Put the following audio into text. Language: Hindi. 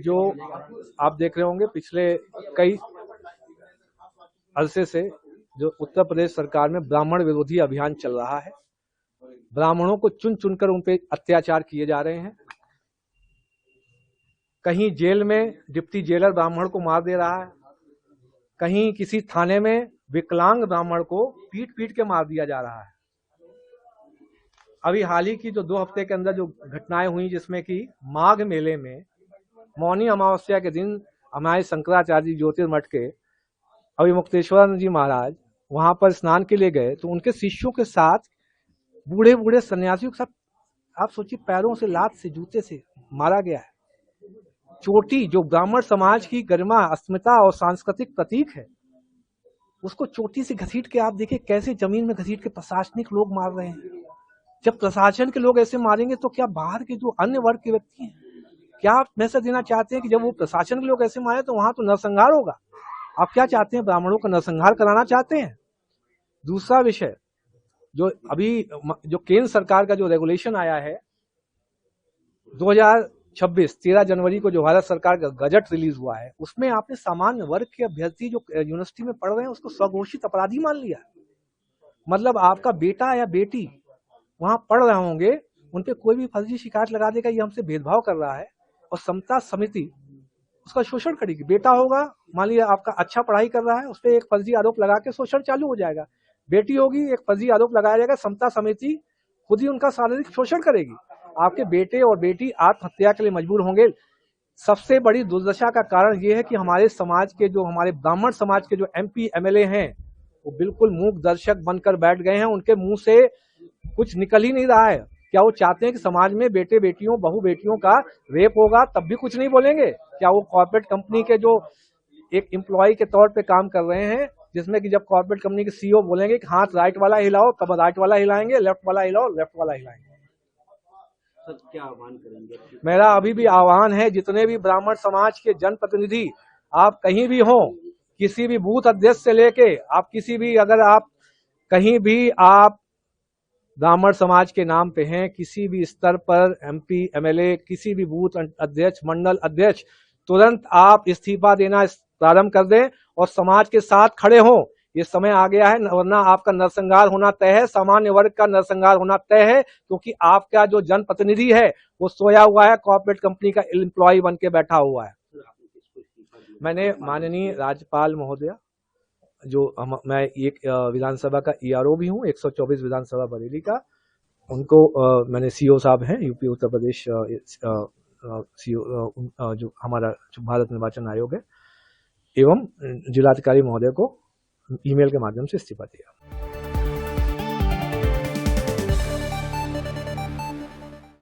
जो आप देख रहे होंगे पिछले कई अरसे से जो उत्तर प्रदेश सरकार में ब्राह्मण विरोधी अभियान चल रहा है। ब्राह्मणों को चुन चुनकर उन पे अत्याचार किए जा रहे हैं। कहीं जेल में डिप्टी जेलर ब्राह्मण को मार दे रहा है, कहीं किसी थाने में विकलांग ब्राह्मण को पीट पीट के मार दिया जा रहा है। अभी हाल ही की जो 2 हफ्ते के अंदर जो घटनाएं हुई, जिसमें कि माघ मेले में मौनी अमावस्या के दिन हमारे शंकराचार्य जी ज्योतिर्मठ के अभिमुक्तेश्वर जी महाराज वहां पर स्नान के लिए गए, तो उनके शिष्यों के साथ बूढ़े बूढ़े सन्यासियों के साथ आप सोचिए पैरों से, लात से, जूते से मारा गया है। चोटी जो ब्राह्मण समाज की गरिमा, अस्मिता और सांस्कृतिक प्रतीक है, उसको चोटी से घसीट के आप देखिए कैसे जमीन में घसीट के प्रशासनिक लोग मार रहे हैं। जब प्रशासन के लोग ऐसे मारेंगे तो क्या बाहर के जो अन्य वर्ग के व्यक्ति हैं, क्या आप मैसेज देना चाहते हैं कि जब वो प्रशासन के लोग ऐसे मारे तो वहां तो नरसंहार होगा? आप क्या चाहते हैं, ब्राह्मणों का नरसंहार कराना चाहते हैं? दूसरा विषय, जो अभी जो केंद्र सरकार का जो रेगुलेशन आया है 2026 13 जनवरी को जो भारत सरकार का गजट रिलीज हुआ है, उसमें आपने सामान्य वर्ग के अभ्यर्थी जो यूनिवर्सिटी में पढ़ रहे हैं उसको स्वघोषित अपराधी मान लिया। मतलब आपका बेटा या बेटी वहां पढ़ रहे होंगे, उनपे कोई भी फर्जी शिकायत लगा देगा ये हमसे भेदभाव कर रहा है, और समता समिति उसका शोषण करेगी। बेटा होगा, मान लिया आपका अच्छा पढ़ाई कर रहा है, उस पर एक फर्जी आरोप लगा के शोषण चालू हो जाएगा। बेटी होगी, एक फर्जी आरोप लगाया जाएगा, समता समिति खुद ही उनका शारीरिक शोषण करेगी। आपके बेटे और बेटी आत्महत्या के लिए मजबूर होंगे। सबसे बड़ी दुर्दशा का कारण यह है कि हमारे समाज के जो हमारे ब्राह्मण समाज के जो MP MLA हैं वो बिल्कुल मूक दर्शक बनकर बैठ गए हैं। उनके मुंह से कुछ निकल ही नहीं रहा है। क्या वो चाहते हैं कि समाज में बेटे बेटियों, बहू बेटियों का रेप होगा तब भी कुछ नहीं बोलेंगे? क्या वो कॉर्पोरेट कंपनी के जो एक एम्प्लॉय के तौर पे काम कर रहे हैं, जिसमें कि जब कॉर्पोरेट कंपनी के CEO बोलेंगे कि हाथ राइट वाला हिलाओ तब राइट वाला हिलाएंगे, लेफ्ट वाला हिलाओ लेफ्ट वाला हिलाएंगे? क्या आह्वान करेंगे? मेरा अभी भी आह्वान है, जितने भी ब्राह्मण समाज के जनप्रतिनिधि आप कहीं भी हो, किसी भी बूथ अध्यक्ष से लेके आप किसी भी, अगर आप कहीं भी आप ब्राह्मण समाज के नाम पे हैं, किसी भी स्तर पर MP MLA, किसी भी बूथ अध्यक्ष, मंडल अध्यक्ष, तुरंत आप इस्तीफा देना प्रारंभ कर दें और समाज के साथ खड़े हों। ये समय आ गया है, वरना आपका नरसंहार होना तय है, सामान्य वर्ग का नरसंहार होना तय है, क्योंकि आपका जो जनप्रतिनिधि है वो सोया हुआ है, कॉर्पोरेट कंपनी का एम्प्लॉय बन के बैठा हुआ है। मैंने माननीय राज्यपाल महोदया, जो मैं एक विधानसभा का ERO भी हूँ, 124 विधानसभा बरेली का, उनको मैंने CO साहब हैं UP उत्तर प्रदेश CO जो हमारा जो भारत निर्वाचन आयोग है, एवं जिलाधिकारी महोदय को ईमेल के माध्यम से इस्तीफा दिया।